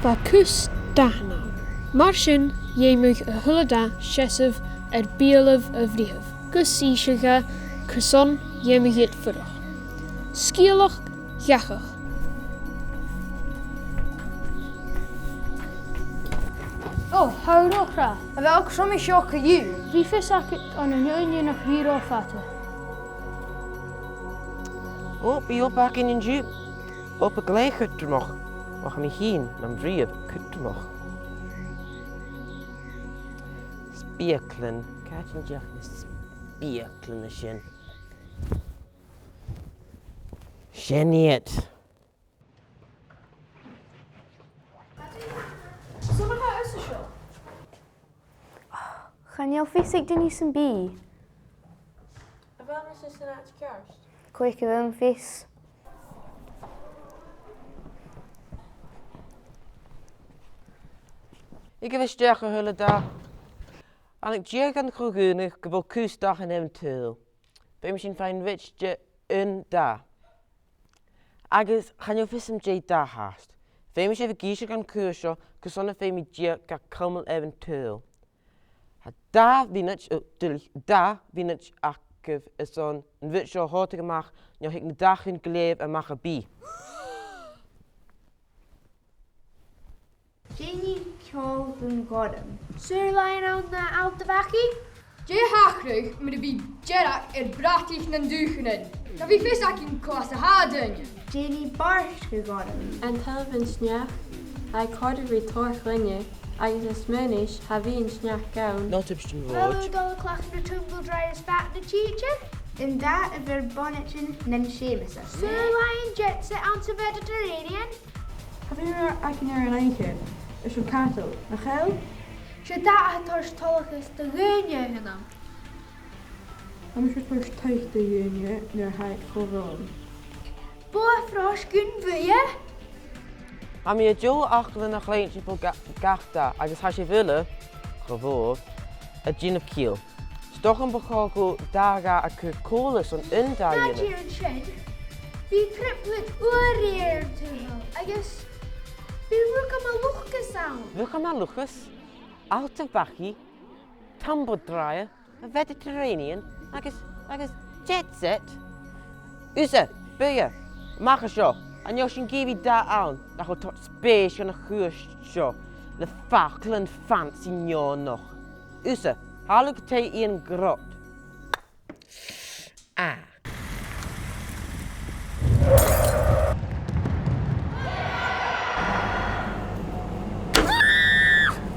Fa co-dhùnadh. Mar sin dhéimigh a thuladá seasamh bíalamh a bhríomh. Go-síseacha chun dhéimigh iad furach. Scialach gheachach. Oh, houdochra. A welk som is jo you? Wie vis ik aan een union nog hier afvatten? Oh, be op back in een jeep. Op een gleich nog. Mag me heen, Am Britheamh, Cùirt. Spierklen, catching jack is spierklen a shin. Sheniet. Gaan jou vis ik doen iets een bie? Waarom is het uit kerst? Kwijt een vis. Ik heb een sterke hulle daar. En ik jeug aan de cruinneachadh gebal koestdag en eventueel. Bij misschien fijn witje een daar. Agus gaan jou vis je daar haast. Bij misschien even kiesje gaan kursje, gezonde bij mij je kan komen eventueel. Daar bin ik aktiv is zo'n witje hoort gemaakt. Nu heb ik de dag in geleefd en mag er bij. Cho-dhùnadh. Sirlein aan de oude wakkie? Je haagrig met de wie dìreach braticht en duchenen. Dat wie vis ik in klasse haden. Jenny barst gegotten. En telvin snach, hij korte retorch linje, agus is menish, ha wie een snach gaun. Not op zijn Wel, woord. dolle klacht de tumble dry is fat de cheetje? In dat een verbonnetje en schemessen. Sirlein jet set aan de Mediterranean? Have you ever een eindje? Is een katel? Een geel? Je daar het torstollig is de reunje gedaan. Dan is het first tijd de junge naar hij gewoon. Boah, frosch kun je? Am je jo achter een kleintje voor gachta, agus has je willen, gewoon, een gin of kiel. Toch een begogo daga a kolen zo'n indagen. Nadje en shen. Wie krip met urrainn te hel. I guess. Wie rook aan mijn luchtjes aan. We gaan maar luchus, out of bakkie, tumble dryer, a Mediterranean, agus jet set. Use, buje, mag het zo. En je schon geef je daar aan, dat je tot space en guurst zo. De fakelen fancy nog. Use, haal ik het in grot. Ah.